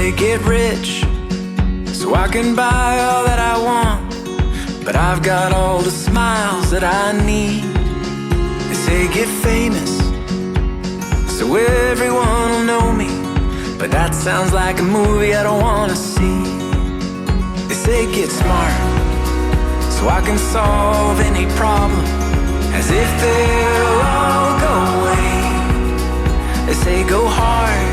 say get rich so I can buy all that I want, but I've got all the smiles that I need. They say get famous so everyone will know me, but that sounds like a movie I don't wanna see. They say get smart so I can solve any problem, as if they'll all go away. They say go hard,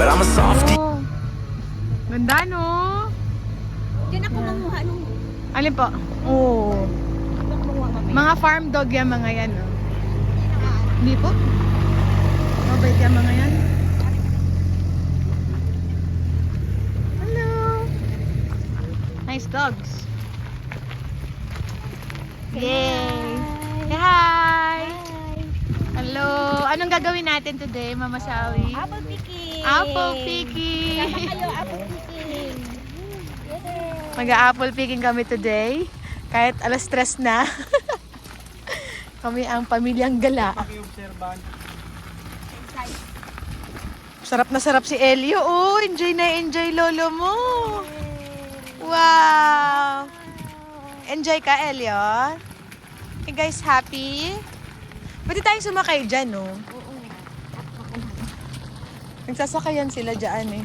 but I'm a softie. Oh, ganda no? Diyan ako manguha nung... Alin po? Oh. Mga farm dog yan mga yan. No? Hindi po? Mabait yan mga yan. Hello. Nice dogs. Yay. Say hi. Hello. Anong gagawin natin today, Mama Sally? Apple picking! Apple picking. Sama kayo, apple picking! Mag-apple picking kami today. Kahit alas 3 na. Kami ang pamilyang gala. Sarap na sarap si Elio. Oh, enjoy na enjoy lolo mo. Wow. Enjoy ka, Elio? You guys happy? Pwede tayong sumakay dyan, no? Oo. Nagsasakayan sila dyan, eh.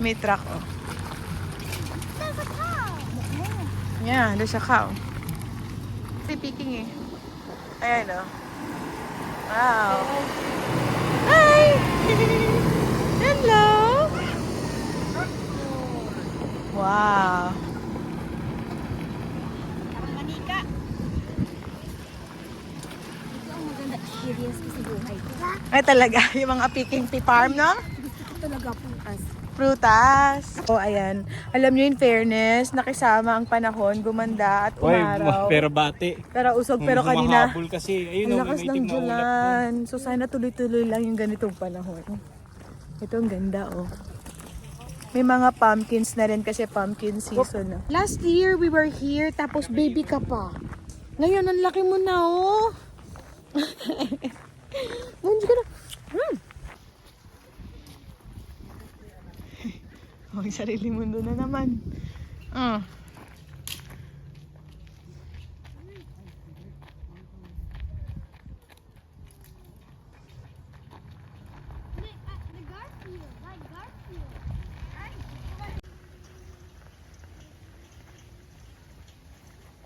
May truck, oh. Yeah, there's a cow. Picking, eh. Ayan, oh. Wow. Hi! Hello! Wow. Parang manika. Ito ang maganda experience ko sa buhay. Ay, talaga. Yung mga picking farm, no? Ito talaga putas. Prutas. Oh, ayan. Alam nyo, in fairness, nakisama ang panahon, gumanda at umaraw. pero bati. Pero usog, pero kanina, Humahabol kasi. Ayun, ang lakas ng may itim na ulap doon. ulan. So, sana tuloy-tuloy lang yung ganitong panahon. Ito, ang ganda, oh. May mga pumpkins na rin kasi pumpkin season na. Last year, we were here, tapos baby ka pa. Ngayon, ang laki mo na, oh. Ngayon, ka na. Oh, sarili mundo na naman.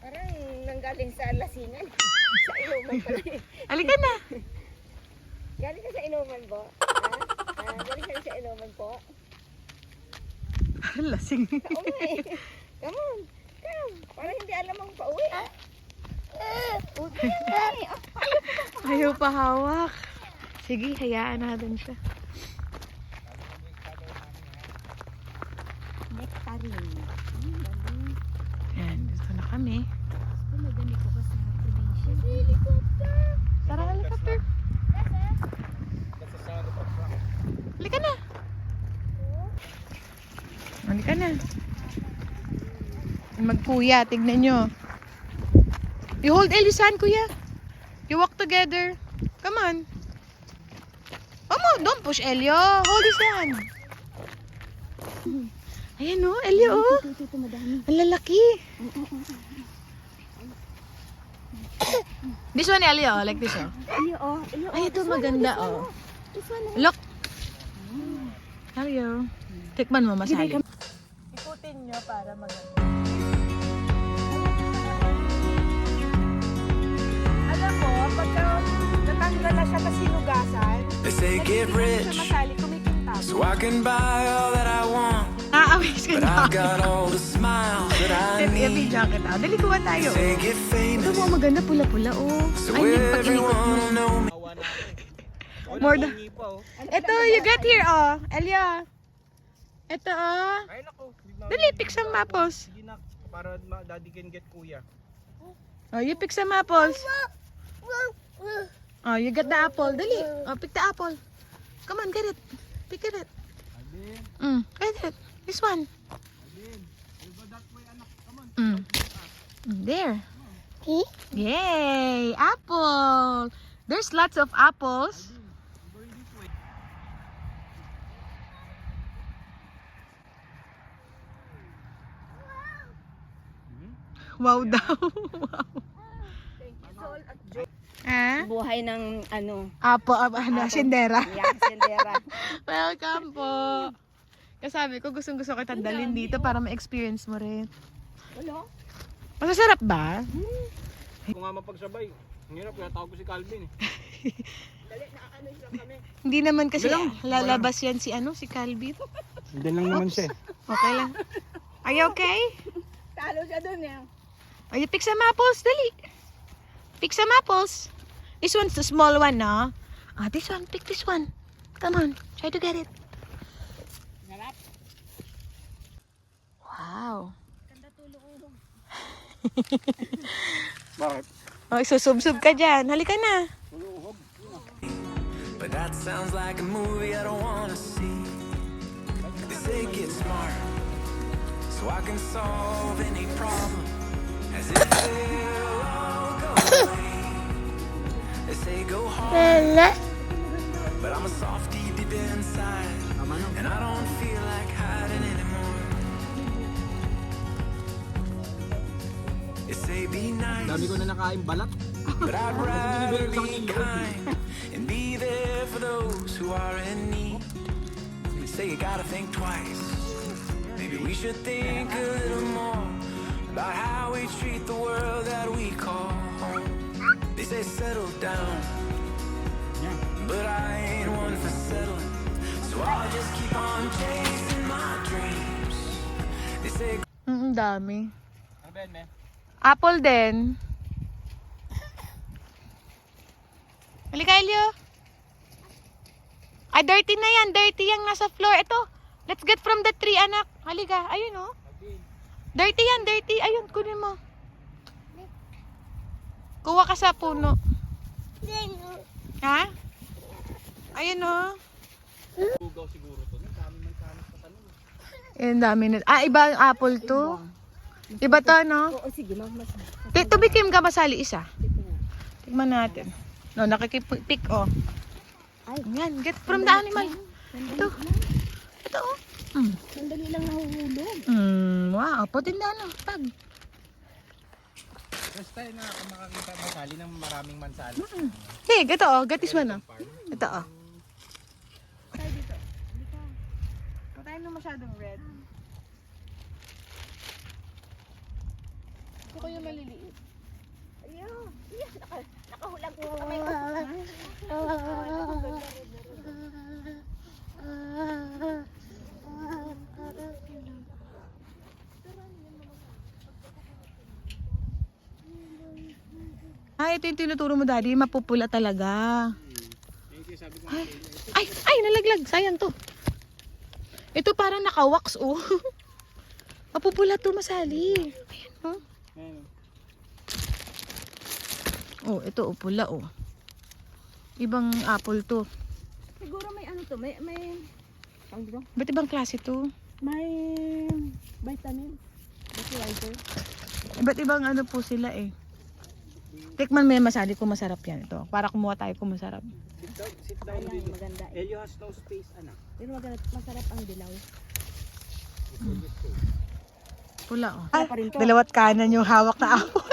Parang nanggaling sa lasingan. Sa inuman pala. Halika na. Galing ka sa inuman po? Ha? Galing ka sa inuman po? Lasing. Pauwi. Come on. Come. Parang hindi alam ang pauwi. Ayaw pa hawak. Sige, hayaan natin siya. Nectarine. Ayan, dito na kami. Madami ko pa sa probinsya. Helicopter. Tara, helicopter. Halika na. Halika na. Magkuya, tignan nyo. You hold Elio's hand, kuya. You walk together. Come on. Don't push Elio. Hold his hand. Ayan o, Elio o. Ito madami. Ang lalaki. This one, Elio, like this oh. Ay, ito maganda oh. This one. Look. Elio. Tikman mo, masali. Ikutin nyo para maganda. Alam mo, pagka natanggal na siya kasi lugasan, They say get rich masali, kumikintab. so I can buy all that I want, Naawis ka but na. I've got all the smiles that I Happy need. jacket ah. Dali kuha tayo. They say get Ito famous mo, maganda pula-pula oh. so Ay, yung pag-inikot everyone mo. will know me. More than... Ito, you get here oh. Elia. Ito oh. Ay, naku. Dali, pick some apples. Sige na, para daddy can get kuya. Oh, you pick some apples. Oh, you get the apple. Dali. Oh, pick the apple. Come on, get it. Pick it. Get it. This one. There. Yay! Apple! There's lots of apples. Wow daw. Ah? Buhay ng Apo, sindera. yan, sendera. Welcome po. Kasabi ko, gustong-gusto kita dalhin dito para ma-experience mo rin. Ano? Masasarap ba? Kung nga mapagsabay. Ang hirap, kaya tawag ko si Calvin eh. Hindi naman kasi lalabas yan si Calvin. Hindi lang naman siya. Okay lang. Are you okay? Talo siya dun eh. Are you pick some apples? Dali. Pick some apples. This one's the small one, no? This one. Pick this one. Come on. Try to get it. Wow. Bakit? Oh, susub-sub ka dyan. Halika na. But that sounds like a movie I don't wanna see. They say get smart, so I can solve any problem. As if they'll all go away. They say go hard, but I'm a softie deep inside, and I don't feel like hiding anymore. They say be nice, Dami ko na nakain balat. but I'd rather be kind and be there for those who are in need. They say you gotta think twice. Maybe we should think a little more about how we treat the world that we call home. They say settle down, but I ain't one for settling, so I'll just keep on chasing my dreams. They say Dami. Ano ba yan, me? Apple din. Halika, Elio. Ay, dirty na yan. Dirty yung nasa floor. Ito. Let's get from the tree, anak. Halika. Ayun, oh. Dirty yan, dirty. Ayun, kunin mo. Kuha ka sa puno. Ha? Ayun, oh. Bugaw siguro to. Ang dami ng kanas pa tanong. Ayun, dami na. Iba ang apple to. Iba to, no? Oo, sige, mas. Tubikim ka masali isa. Tignan natin. No, nakikipik, oh. Yan, get from the animal. Ito. Ito, oh. Sandali lang nahuhulog. Wow, putin na, no? Pag. First time na ako makakita masali ng maraming mansanas. Hey, ito, oh. Get this one, oh. Ito, oh. Tayo dito. Huwag tayo na masyadong red. Gusto ko yung maliliit. Ayun. Nakahulag ko kamay ko. Ito yung tinuturo mo, daddy. Mapupula talaga. Ay, nalaglag. Sayang to. Ito parang naka-wax, oh. Mapupula to, masali. Ayan, oh. Oh, ito, oh, pula, oh. Ibang apple to. Siguro may to, may ang dito? Ba't ibang klase to? May vitamin. Fertilizer. Ba't ibang ano po sila, eh. Tikman mo yung masali kung masarap yan. Ito, para kumuha tayo kung masarap. Sit down Ayan, dito. maganda. Elio has no space, anak. Pero masarap ang dilaw. Pula, oh. Dalawat kanan yung hawak na apple.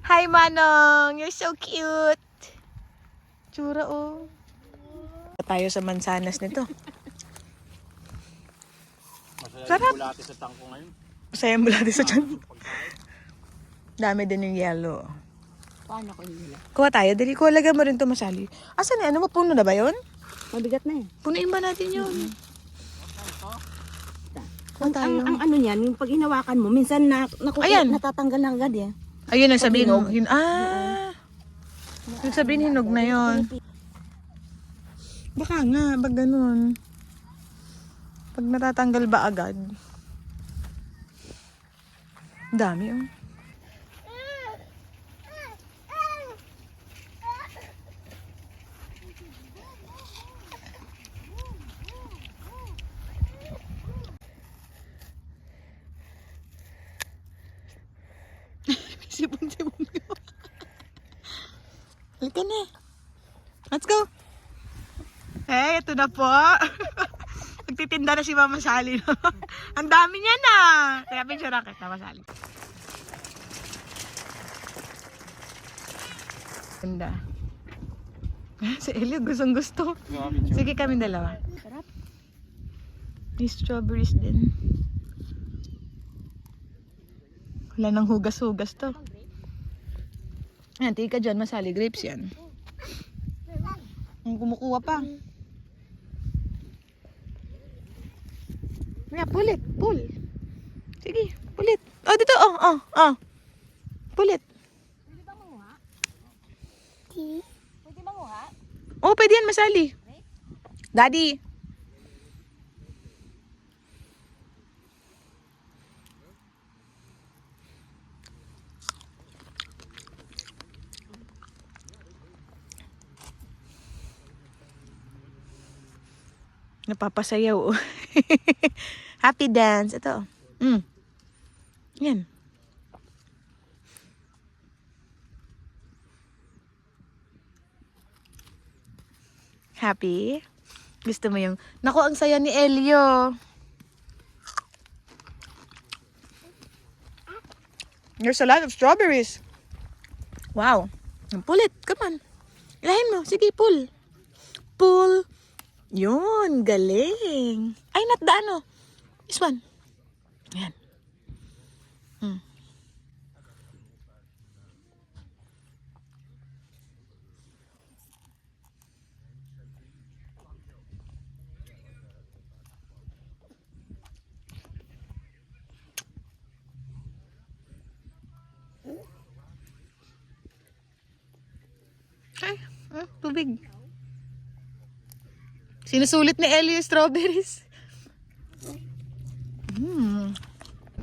Hi, Manong! You're so cute! Tsura, oh. Tayo sa mansanas nito. Sarap! Bulati sa tangko ngayon. Masaya mo lahat sa tiyan. Dami din yung yellow. Paano ko nila? Kuha tayo. Dali ko, lagyan mo rin ito masali. Asan na? Ano mo? Puno na ba yun? Mabigat na eh. Punuin ba natin yun? Kuha tayo. Ang ano niyan, yung pag hinawakan mo, minsan Ayan. natatanggal na agad eh. Ayun ang sabihin mo. Yung sabihin hinog na yun. Baka nga, pag ganun. Pag natatanggal ba agad? Dami, oh. Sipon-sipon ko. Halika na. Let's go. Hey, ito na po. Magtitinda na si Mama Sally. Ang dami niya na. Kaya picture ako. Tama sali. Ganda. Si Elliot gustong gusto. Sige kami dalawa. Sarap. May strawberries din. Wala nang hugas-hugas to. Ayan, tika dyan. Masali grapes yan. Ang kumukuha pa. Yeah, pull it. Pull. Sige, pull it. Oh, dito. Oh. Pull it. Pwede ba manguha? Oh, pwede yan, masali. Daddy. Napapasayaw. Oh. Happy dance. Ito. Yan. Happy? Gusto mo yung... Naku, ang saya ni Elio. There's a lot of strawberries. Wow. Pull it. Come on. Ilahin mo. Sige, pull. Pull. Yun. Galing. Ay, not the ano. This one. Ayan. Ay, tubig. Sinusulit ni Ellie yung strawberries.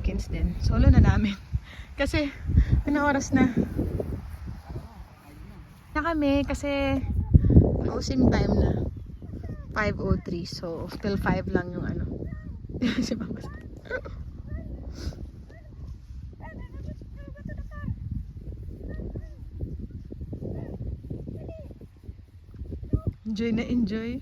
Kins din. Solo na namin. Kasi, ano oras na? Na kami kasi closing time na. 5:03. So, still 5 lang yung ano. Si Mama. Enjoy na enjoy.